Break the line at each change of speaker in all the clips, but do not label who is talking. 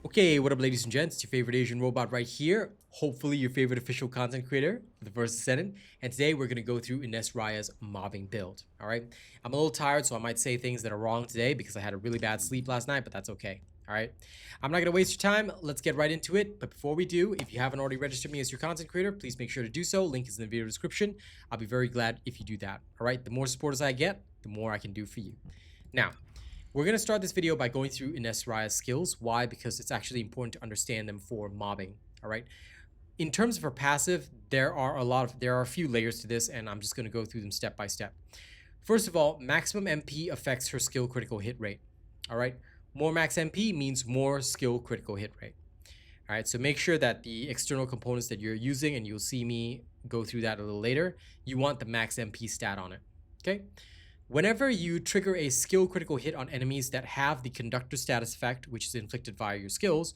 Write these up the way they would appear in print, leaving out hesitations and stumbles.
Okay, what up ladies and gents, it's your favorite Asian robot right here, hopefully your favorite official content creator for the First Descendant, and today we're going to go through Ines Raya's mobbing build, alright? I'm a little tired, so I might say things that are wrong today because I had a really bad sleep last night, but that's okay, alright? I'm not going to waste your time, let's get right into it, but before we do, if you haven't already registered me as your content creator, please make sure to do so, link is in the video description. I'll be very glad if you do that, alright? The more supporters I get, the more I can do for you. Now, we're going to start this video by going through Ines Raya's skills. Why? Because it's actually important to understand them for mobbing. All right. In terms of her passive, there are a few layers to this, and I'm just going to go through them step by step. First of all, maximum MP affects her skill critical hit rate. All right. More max MP means more skill critical hit rate. All right. So make sure that the external components that you're using, and you'll see me go through that a little later, you want the max MP stat on it. Okay. Whenever you trigger a skill critical hit on enemies that have the conductor status effect, which is inflicted via your skills,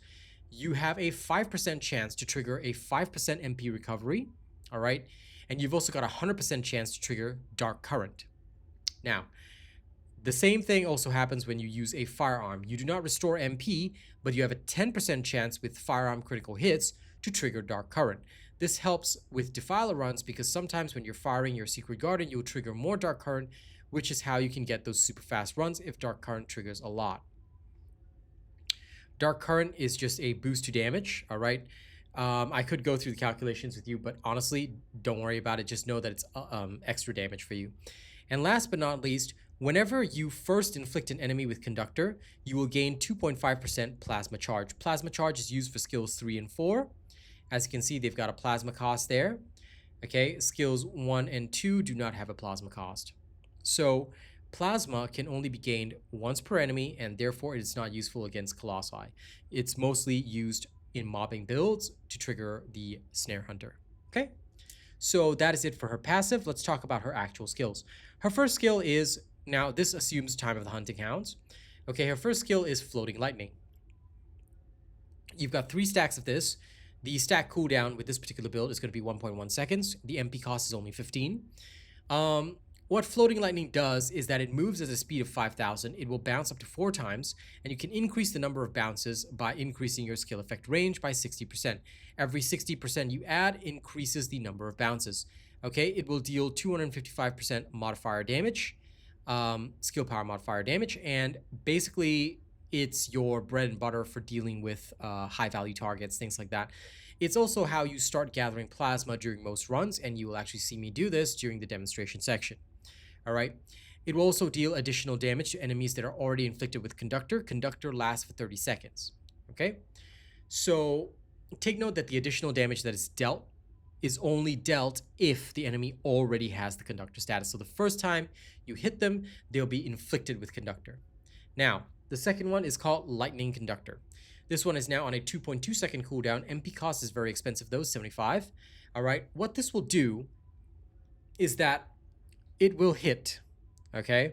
you have a 5% chance to trigger a 5% MP recovery, all right? And you've also got a 100% chance to trigger Dark Current. Now, the same thing also happens when you use a firearm. You do not restore MP, but you have a 10% chance with firearm critical hits to trigger Dark Current. This helps with Defiler runs because sometimes when you're firing your Secret Garden, you'll trigger more Dark Current, which is how you can get those super fast runs if Dark Current triggers a lot. Dark Current is just a boost to damage, all right? I could go through the calculations with you, but honestly, don't worry about it. Just know that it's extra damage for you. And last but not least, whenever you first inflict an enemy with Conductor, you will gain 2.5% Plasma Charge. Plasma Charge is used for skills 3 and 4. As you can see, they've got a plasma cost there. Okay, skills 1 and 2 do not have a plasma cost. So plasma can only be gained once per enemy, and therefore it is not useful against Colossi. It's mostly used in mobbing builds to trigger the Snare Hunter. Okay, so that is it for her passive. Let's talk about her actual skills. Her first skill is, now this assumes Time of the Hunting Hounds. Okay, her first skill is Floating Lightning. You've got 3 stacks of this. The stack cooldown with this particular build is going to be 1.1 seconds. The MP cost is only 15. What Floating Lightning does is that it moves at a speed of 5,000. It will bounce up to 4 times, and you can increase the number of bounces by increasing your skill effect range by 60%. Every 60% you add increases the number of bounces. Okay, it will deal 255% modifier damage, skill power modifier damage, and basically it's your bread and butter for dealing with high value targets, things like that. It's also how you start gathering plasma during most runs, and you will actually see me do this during the demonstration section. All right. It will also deal additional damage to enemies that are already inflicted with Conductor. Conductor lasts for 30 seconds. Okay. So take note that the additional damage that is dealt is only dealt if the enemy already has the Conductor status. So the first time you hit them, they'll be inflicted with Conductor. Now, the second one is called Lightning Conductor. This one is now on a 2.2 second cooldown. MP cost is very expensive though, 75. All right. What this will do is that it will hit, okay,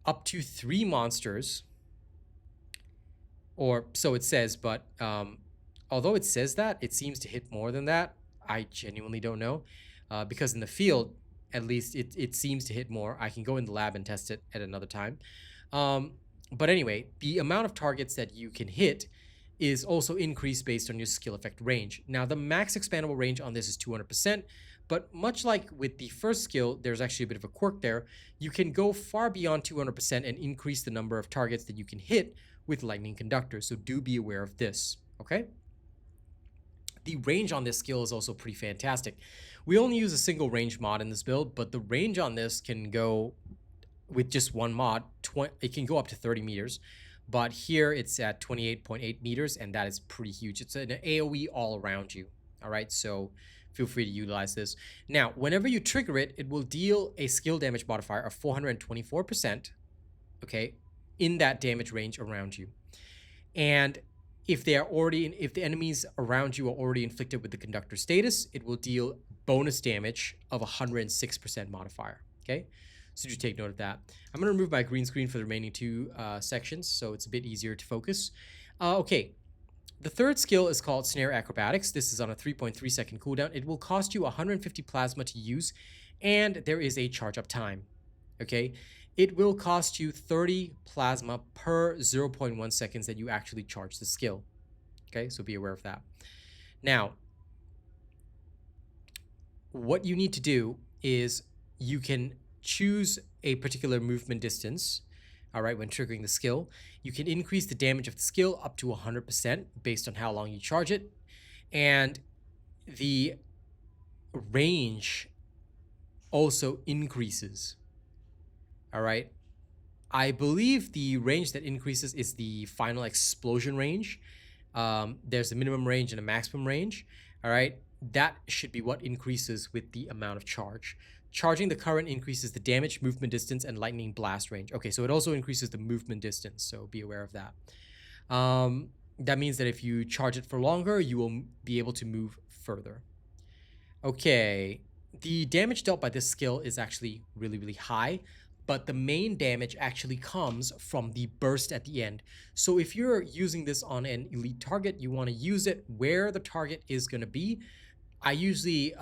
up to 3 monsters, or so it says, but although it says that, it seems to hit more than that. I genuinely don't know, because in the field, at least it seems to hit more. I can go in the lab and test it at another time. But anyway, the amount of targets that you can hit is also increased based on your skill effect range. Now, the max expandable range on this is 200%, but much like with the first skill, there's actually a bit of a quirk there. You can go far beyond 200% and increase the number of targets that you can hit with Lightning Conductor, so do be aware of this, okay? The range on this skill is also pretty fantastic. We only use a single range mod in this build, but the range on this can go, with just one mod, it can go up to 30 meters. But here it's at 28.8 meters, and that is pretty huge. It's an AoE all around you, all right? So feel free to utilize this. Now, whenever you trigger it, it will deal a skill damage modifier of 424%, okay, in that damage range around you. And if the enemies around you are already inflicted with the Conductor status, it will deal bonus damage of 106% modifier, okay? So do take note of that. I'm going to remove my green screen for the remaining 2 sections, so it's a bit easier to focus. Okay, the third skill is called Snare Acrobatics. This is on a 3.3 second cooldown. It will cost you 150 plasma to use, and there is a charge up time. Okay, it will cost you 30 plasma per 0.1 seconds that you actually charge the skill. Okay, so be aware of that. Now, what you need to do is you can choose a particular movement distance, all right, when triggering the skill. You can increase the damage of the skill up to 100% based on how long you charge it. And the range also increases, all right? I believe the range that increases is the final explosion range. There's a minimum range and a maximum range, all right? That should be what increases with the amount of charge. Charging the current increases the damage, movement distance, and lightning blast range. Okay, so it also increases the movement distance, so be aware of that. That means that if you charge it for longer, you will be able to move further. Okay, the damage dealt by this skill is actually really, really high, but the main damage actually comes from the burst at the end. So if you're using this on an elite target, you want to use it where the target is going to be. I usually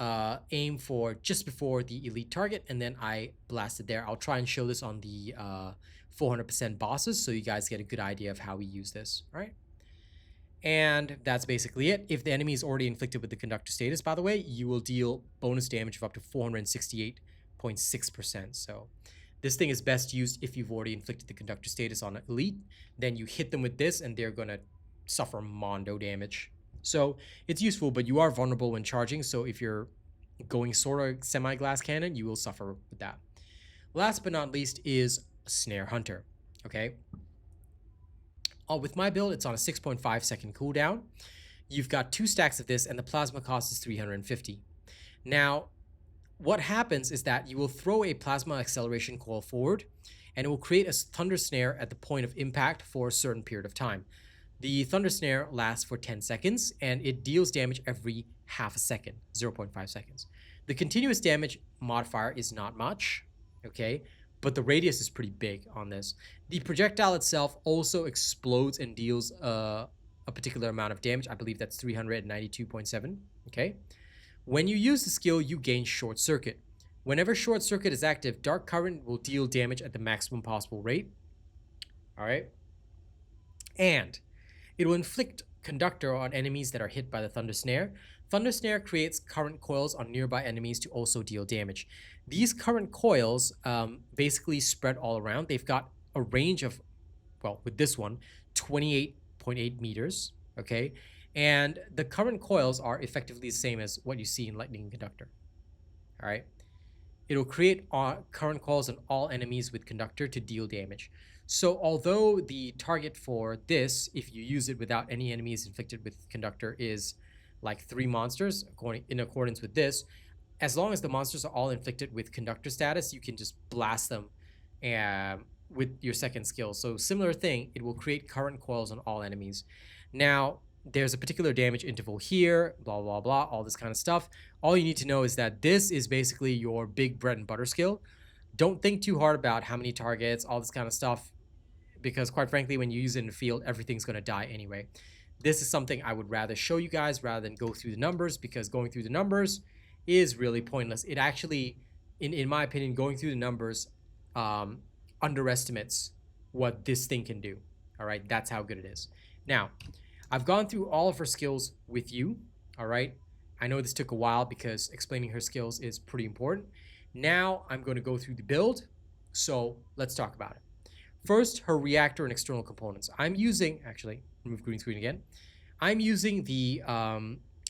aim for just before the elite target, and then I blast it there. I'll try and show this on the 400% bosses so you guys get a good idea of how we use this, all right? And that's basically it. If the enemy is already inflicted with the conductor status, by the way, you will deal bonus damage of up to 468.6%. So this thing is best used if you've already inflicted the conductor status on an elite. Then you hit them with this and they're going to suffer mondo damage. So it's useful, but you are vulnerable when charging. So if you're going sort of semi-glass cannon, you will suffer with that. Last but not least is Snare Hunter. Okay. With my build, it's on a 6.5 second cooldown. You've got 2 stacks of this, and the plasma cost is 350. Now, what happens is that you will throw a plasma acceleration coil forward, and it will create a thunder snare at the point of impact for a certain period of time. The thunder snare lasts for 10 seconds, and it deals damage every half a second, 0.5 seconds. The continuous damage modifier is not much, okay? But the radius is pretty big on this. The projectile itself also explodes and deals a particular amount of damage. I believe that's 392.7, okay? When you use the skill, you gain Short Circuit. Whenever Short Circuit is active, Dark Current will deal damage at the maximum possible rate, all right? And it will inflict Conductor on enemies that are hit by the Thunder Snare. Thunder Snare creates current coils on nearby enemies to also deal damage. These current coils basically spread all around. They've got a range of, well, with this one, 28.8 meters, okay? And the current coils are effectively the same as what you see in Lightning Conductor, all right? It'll create current coils on all enemies with Conductor to deal damage. So although the target for this, if you use it without any enemies inflicted with Conductor, is like 3 monsters, in accordance with this, as long as the monsters are all inflicted with Conductor status, you can just blast them with your second skill. So similar thing, it will create current coils on all enemies. Now, there's a particular damage interval here, blah, blah, blah, all this kind of stuff. All you need to know is that this is basically your big bread and butter skill. Don't think too hard about how many targets, all this kind of stuff, because quite frankly, when you use it in the field, everything's going to die anyway. This is something I would rather show you guys rather than go through the numbers, because going through the numbers is really pointless. It actually, in my opinion, going through the numbers underestimates what this thing can do. All right, that's how good it is. Now, I've gone through all of her skills with you. All right, I know this took a while because explaining her skills is pretty important. Now I'm going to go through the build, so let's talk about it. First, her reactor and external components. I'm using, actually, remove green screen again. I'm using the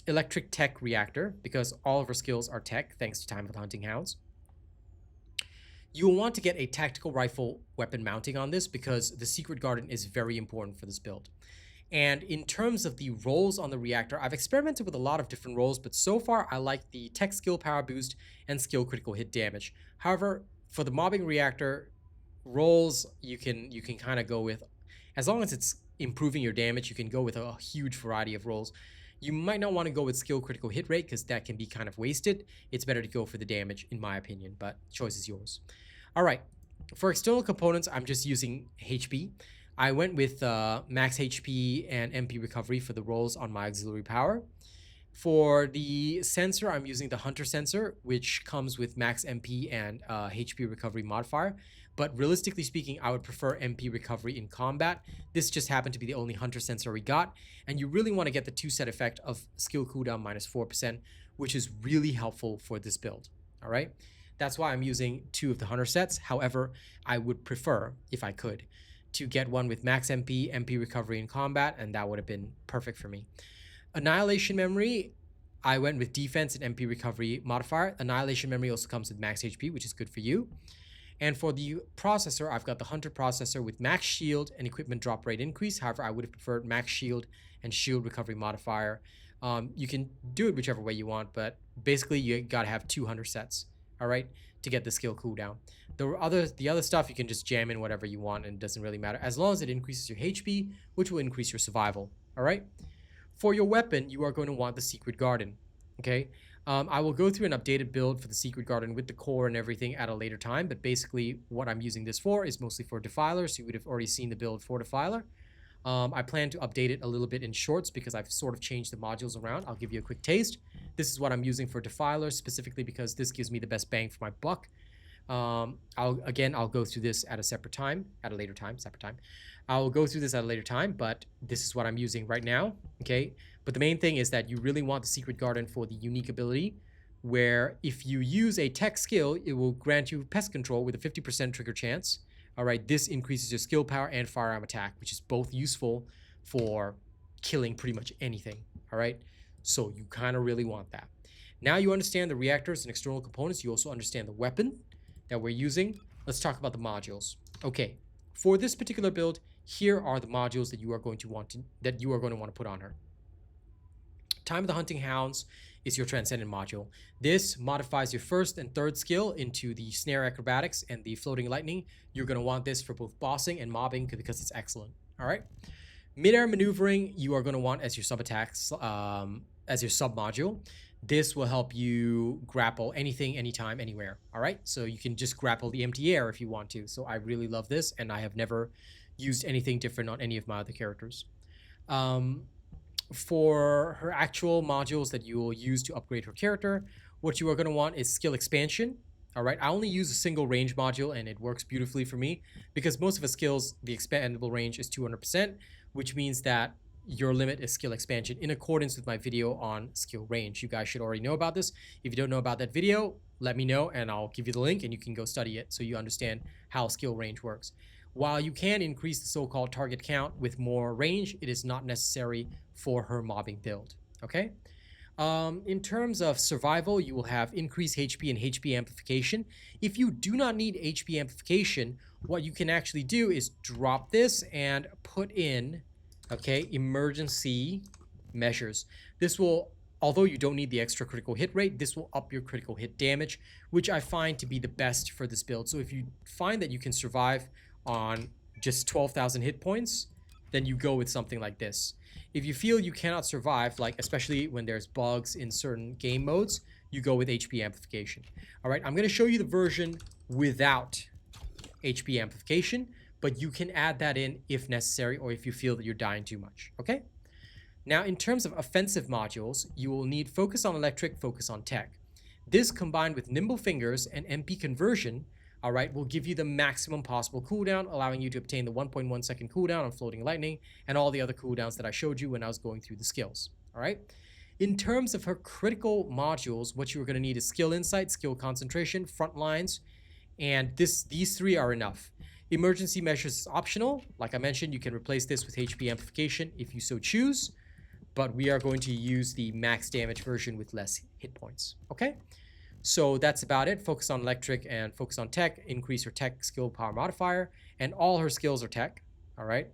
electric tech reactor because all of her skills are tech thanks to Time of the Hunting Hounds. You will want to get a tactical rifle weapon mounting on this because the Secret Garden is very important for this build. And in terms of the rolls on the reactor, I've experimented with a lot of different rolls, but so far I like the tech skill power boost and skill critical hit damage. However, for the mobbing reactor rolls, you can kind of go with, as long as it's improving your damage, you can go with a huge variety of rolls. You might not want to go with skill critical hit rate because that can be kind of wasted. It's better to go for the damage, in my opinion, but choice is yours. All right, for external components, I'm just using HP. I went with max HP and MP recovery for the rolls on my auxiliary power. For the sensor, I'm using the Hunter sensor, which comes with max MP and HP recovery modifier. But realistically speaking, I would prefer MP recovery in combat. This just happened to be the only hunter sensor we got, and you really want to get the 2-set effect of skill cooldown minus 4%, which is really helpful for this build. All right, that's why I'm using 2 of the hunter sets. However, I would prefer, if I could, to get one with max MP, MP recovery in combat, and that would have been perfect for me. Annihilation Memory, I went with defense and MP recovery modifier. Annihilation Memory also comes with max HP, which is good for you. And for the processor, I've got the Hunter processor with max shield and equipment drop rate increase. However, I would have preferred max shield and shield recovery modifier. You can do it whichever way you want, but basically you gotta have 2 Hunter sets, all right, to get the skill cooldown. The other stuff you can just jam in whatever you want, and it doesn't really matter as long as it increases your HP, which will increase your survival. All right. For your weapon, you are going to want the Secret Garden. Okay. I will go through an updated build for the Secret Garden with the core and everything at a later time, but basically what I'm using this for is mostly for Defiler, so you would have already seen the build for Defiler. I plan to update it a little bit in shorts because I've sort of changed the modules around. I'll give you a quick taste. This is what I'm using for Defiler, specifically because this gives me the best bang for my buck. I'll go through this at a separate time, I'll go through this at a later time, but this is what I'm using right now, okay? But the main thing is that you really want the Secret Garden for the unique ability, where if you use a tech skill, it will grant you Pest Control with a 50% trigger chance. All right, this increases your skill power and firearm attack, which is both useful for killing pretty much anything, all right? So you kind of really want that. Now you understand the reactors and external components. You also understand the weapon that we're using. Let's talk about the modules. Okay, for this particular build, here are the modules that you are going to want to put on her. Time of the Hunting Hounds is your Transcendent module. This modifies your 1st and 3rd skill into the Snare Acrobatics and the Floating Lightning. You're going to want this for both bossing and mobbing because it's excellent. All right. Mid-air maneuvering, you are going to want as your sub-attacks, as your sub-module. This will help you grapple anything, anytime, anywhere. All right. So you can just grapple the empty air if you want to. So I really love this, and I have never used anything different on any of my other characters. For her actual modules that you will use to upgrade her character, what you are going to want is skill expansion. All right, I only use a single range module, and it works beautifully for me because most of the skills, the expandable range is 200%, which means that your limit is skill expansion in accordance with my video on skill range. You guys should already know about this. If you don't know about that video, let me know and I'll give you the link and you can go study it so you understand how skill range works. While you can increase the so-called target count with more range, it is not necessary for her mobbing build, okay? In terms of survival, you will have increased HP and HP amplification. If you do not need HP amplification, what you can actually do is drop this and put in, okay, emergency measures. This will, although you don't need the extra critical hit rate, this will up your critical hit damage, which I find to be the best for this build. So if you find that you can survive on just 12,000 hit points, then you go with something like this. If you feel you cannot survive, like especially when there's bugs in certain game modes, you go with HP amplification. All right, I'm going to show you the version without HP amplification, but you can add that in if necessary or if you feel that you're dying too much, okay? Now, in terms of offensive modules, you will need Focus on Electric, Focus on Tech. This combined with Nimble Fingers and MP Conversion, all right, will give you the maximum possible cooldown, allowing you to obtain the 1.1 second cooldown on Floating Lightning and all the other cooldowns that I showed you when I was going through the skills, all right? In terms of her critical modules, what you're going to need is Skill Insight, Skill Concentration, Front Lines, and these 3 are enough. Emergency Measures is optional. Like I mentioned, you can replace this with HP Amplification if you so choose, but we are going to use the max damage version with less hit points, okay? So that's about it. Focus on Electric and Focus on Tech. Increase her Tech skill power modifier. And all her skills are Tech, all right?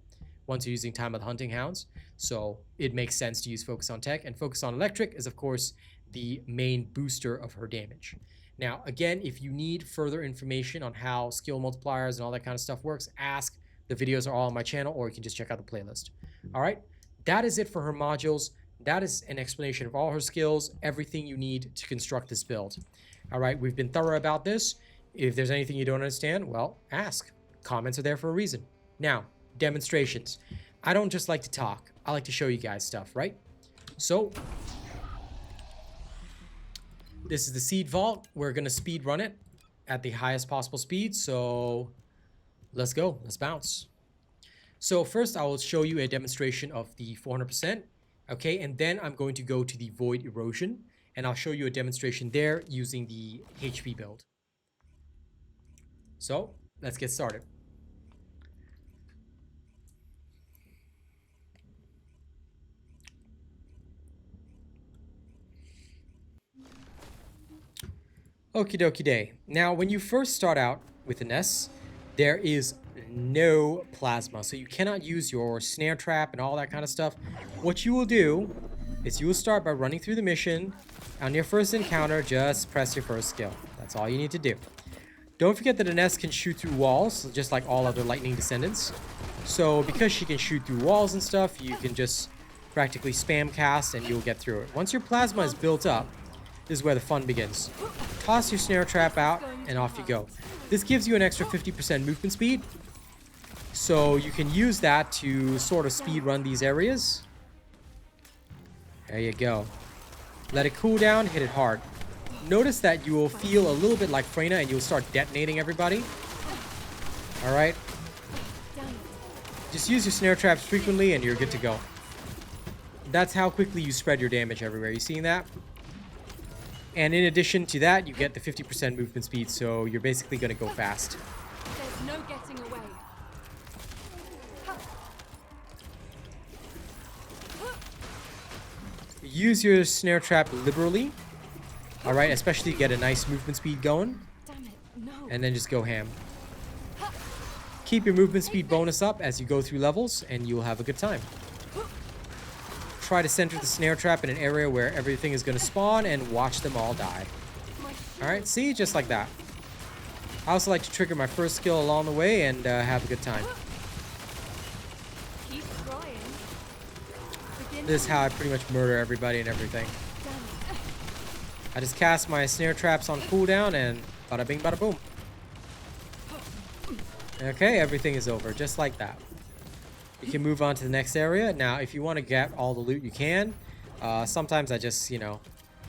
Once you're using Time of the Hunting Hounds. So it makes sense to use Focus on Tech. And Focus on Electric is, of course, the main booster of her damage. Now, again, if you need further information on how skill multipliers and all that kind of stuff works, ask. The videos are all on my channel, or you can just check out the playlist. All right? That is it for her modules. That is an explanation of all her skills, everything you need to construct this build. All right, we've been thorough about this. If there's anything you don't understand, well, ask. Comments are there for a reason. Now, demonstrations. I don't just like to talk. I like to show you guys stuff, right? So, this is the Seed Vault. We're going to speed run it at the highest possible speed. So, Let's go. Let's bounce. So first I will show you a demonstration of the 400%. Okay, and then I'm going to go to the Void Erosion, and I'll show you a demonstration there using the HP build. So let's get started. Okie dokie day. Now, when you first start out with Ines, there is no plasma, so you cannot use your snare trap and all that kind of stuff. What you will do is you will start by running through the mission. On your first encounter, just press your first skill. That's all you need to do. Don't forget that Ines can shoot through walls, just like all other lightning descendants. So because she can shoot through walls and stuff, you can just practically spam cast and you'll get through it. Once your plasma is built up, this is where the fun begins. Toss your snare trap out and off you go. This gives you an extra 50% movement speed, so you can use that to sort of speed run these areas. There you go. Let it cool down, hit it hard. Notice that you will feel a little bit like Freyna and you'll start detonating everybody. Alright. Just use your snare traps frequently and you're good to go. That's how quickly you spread your damage everywhere. You seeing that? And in addition to that, you get the 50% movement speed, so you're basically going to go fast.
There's no getting away.
Use your snare trap liberally. Alright, especially get a nice movement speed going.
Damn it, no.
And then just go ham. Keep your movement speed bonus up as you go through levels, and you'll have a good time. Try to center the snare trap in an area where everything is going to spawn and watch them all die. Alright, see? Just like that. I also like to trigger my first skill along the way and have a good time.
Keep trying.
This is how I pretty much murder everybody and everything. I just cast my snare traps on cooldown and bada bing bada boom. Okay, everything is over, just like that. You can move on to the next area. Now, if you want to get all the loot, you can. Sometimes I just, you know,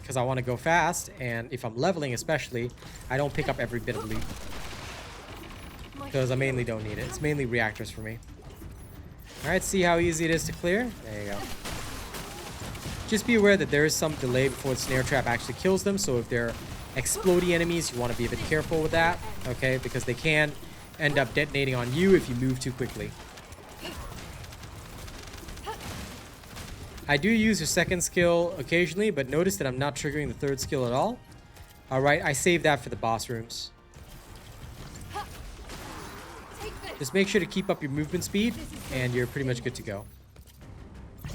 because I want to go fast, and if I'm leveling especially, I don't pick up every bit of loot. Because I mainly don't need it. It's mainly reactors for me. Alright, see how easy it is to clear? There you go. Just be aware that there is some delay before the snare trap actually kills them, so if they're explodey enemies, you want to be a bit careful with that, okay? Because they can end up detonating on you if you move too quickly. I do use your second skill occasionally, but notice that I'm not triggering the third skill at all. Alright, I save that for the boss rooms. Just make sure to keep up your movement speed, and you're pretty much good to go.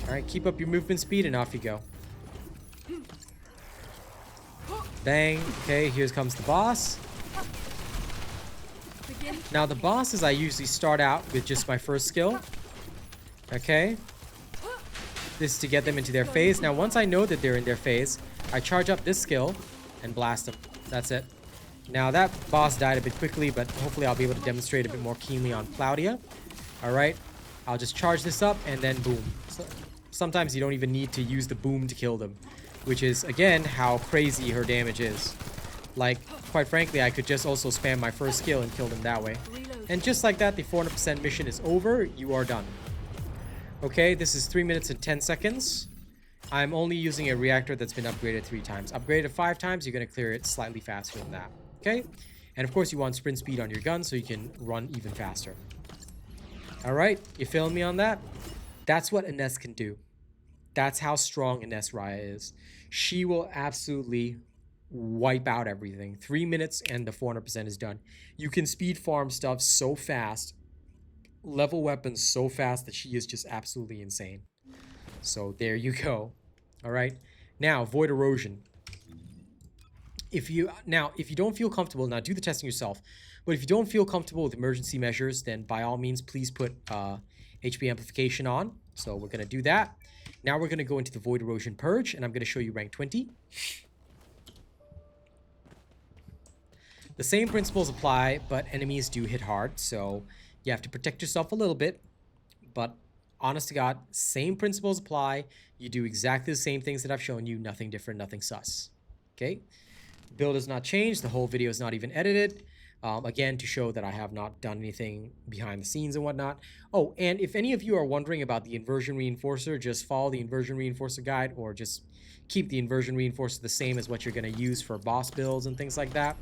Alright, keep up your movement speed, and off you go. Bang. Okay, here comes the boss. Now, the bosses, I usually start out with just my first skill. Okay. This is to get them into their phase. Now, once I know that they're in their phase, I charge up this skill and blast them. That's it. Now, that boss died a bit quickly, but hopefully I'll be able to demonstrate a bit more keenly on Claudia. Alright. I'll just charge this up and then boom. So, sometimes you don't even need to use the boom to kill them, which is, again, how crazy her damage is. Like, quite frankly, I could just also spam my first skill and kill them that way. And just like that, the 400% mission is over. You are done. Okay, this is 3 minutes and 10 seconds. I'm only using a reactor that's been upgraded 3 times. Upgraded 5 times, you're going to clear it slightly faster than that. Okay? And of course, you want sprint speed on your gun so you can run even faster. Alright, you feeling me on that? That's what Ines can do. That's how strong Ines Raya is. She will absolutely wipe out everything. 3 minutes and the 400% is done. You can speed farm stuff so fast, level weapons so fast that she is just absolutely insane. So there you go. All right. Now, Void Erosion. If you don't feel comfortable, now do the testing yourself. But if you don't feel comfortable with emergency measures, then by all means, please put HP amplification on. So we're going to do that. Now we're going to go into the Void Erosion Purge, and I'm going to show you rank 20. The same principles apply, but enemies do hit hard, so you have to protect yourself a little bit. But honest to God, same principles apply. You do exactly the same things that I've shown you, nothing different, nothing sus. Okay? Build has not changed. The whole video is not even edited. Again, to show that I have not done anything behind the scenes and whatnot. Oh, and if any of you are wondering about the inversion reinforcer, just follow the inversion reinforcer guide, or just keep the inversion reinforcer the same as what you're going to use for boss builds and things like that.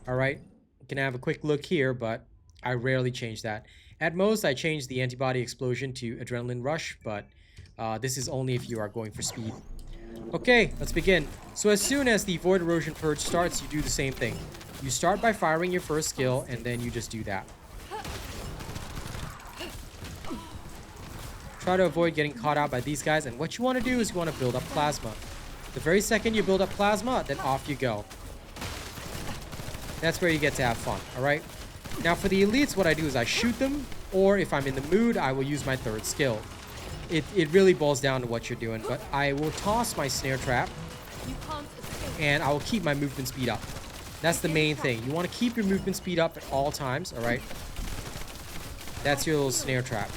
All right, you can have a quick look here, but I rarely change that. At most, I change the antibody explosion to adrenaline rush, but this is only if you are going for speed. Okay, let's begin. So as soon as the Void Erosion Purge starts, you do the same thing. You start by firing your first skill, and then you just do that. Try to avoid getting caught out by these guys, and what you want to do is you want to build up plasma. The very second you build up plasma, then off you go. That's where you get to have fun, alright? Now for the elites, what I do is I shoot them, or if I'm in the mood, I will use my third skill. It really boils down to what you're doing, but I will toss my snare trap, and I will keep my movement speed up. That's the main thing. You want to keep your movement speed up at all times, alright? That's your little snare trap.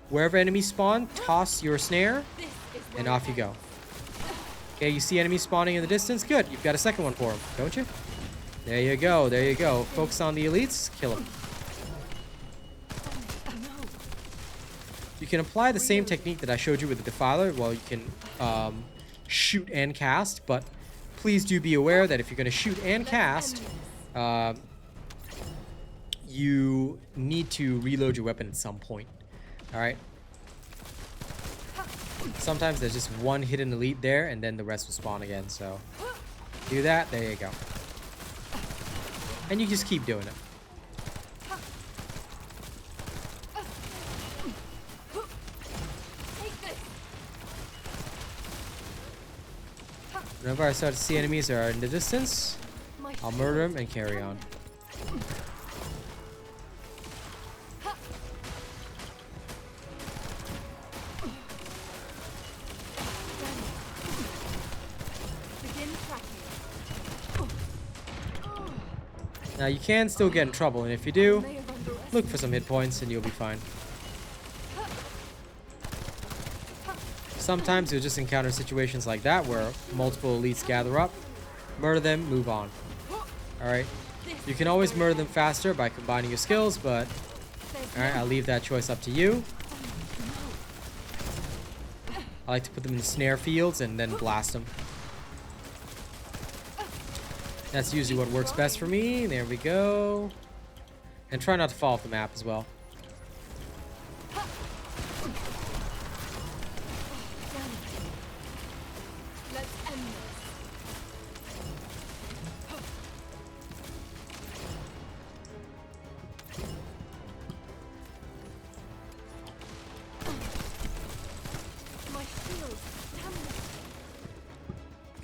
Wherever enemies spawn, toss your snare, and off you go. Okay, you see enemies spawning in the distance? Good, you've got a second one for them, don't you? There you go, there you go. Focus on the elites, kill them. You can apply the same technique that I showed you with the Defiler. Well, you can shoot and cast, but please do be aware that if you're going to shoot and cast, you need to reload your weapon at some point. Alright? Sometimes there's just one hidden elite there, and then the rest will spawn again, so do that, there you go. And you just keep doing it. Whenever I start to see enemies that are in the distance, I'll murder them and carry on. Now you can still get in trouble, and if you do, look for some hit points and you'll be fine. Sometimes you'll just encounter situations like that where multiple elites gather up, murder them, move on. Alright? You can always murder them faster by combining your skills, but alright, I'll leave that choice up to you. I like to put them in the snare fields and then blast them. That's usually what works best for me. There we go. And try not to fall off the map as well.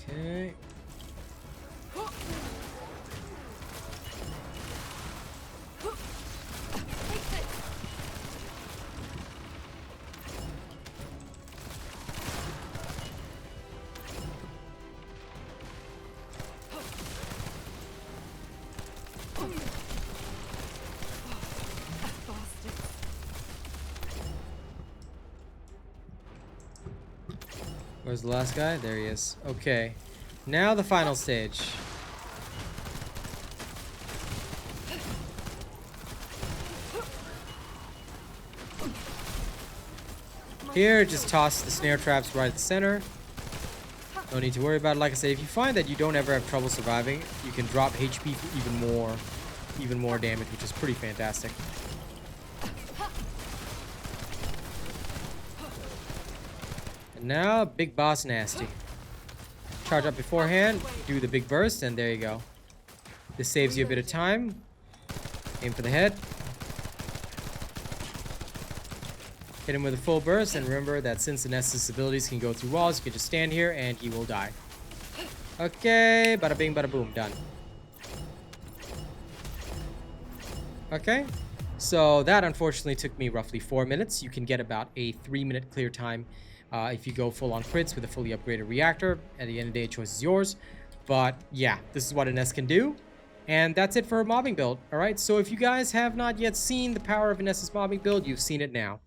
Okay. Where's the last guy? There he is. Okay. Now the final stage. Here, just toss the snare traps right at the center. No need to worry about it. Like I said, if you find that you don't ever have trouble surviving, you can drop HP for even more damage, which is pretty fantastic. And now, Big Boss Nasty. Charge up beforehand, do the big burst, and there you go. This saves you a bit of time. Aim for the head. Hit him with a full burst, and remember that since the Nessus abilities can go through walls, you can just stand here and he will die. Okay, bada bing, bada boom, done. Okay, so that unfortunately took me roughly 4 minutes. You can get about a 3-minute clear time if you go full on crits with a fully upgraded reactor. At the end of the day, choice is yours. But yeah, this is what Ines can do. And that's it for a mobbing build. All right, so if you guys have not yet seen the power of Ines's mobbing build, you've seen it now.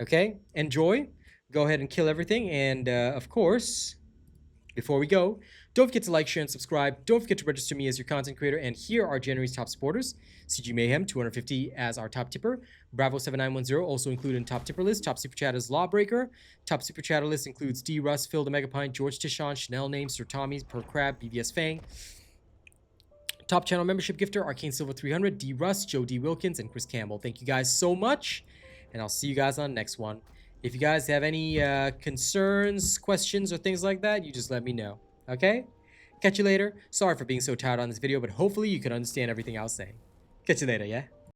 Okay, enjoy. Go ahead and kill everything. And of course, Before we go, don't forget to like, share, and subscribe. Don't forget to register me as your content creator. And here are January's top supporters. CG Mayhem, 250 as our top tipper. Bravo7910 also included in top tipper list. Top super chat is Lawbreaker. Top super chatter list includes D. Russ, Phil the Megapint, George Tishon, Chanel Name, Sir Tommy, Per Crab, BVS Fang. Top channel membership gifter, Arcane Silver 300, D. Russ, Joe D. Wilkins, and Chris Campbell. Thank you guys so much, and I'll see you guys on the next one. If you guys have any concerns, questions, or things like that, you just let me know, okay? Catch you later. Sorry for being so tired on this video, but hopefully you can understand everything I was saying. Catch you later, yeah?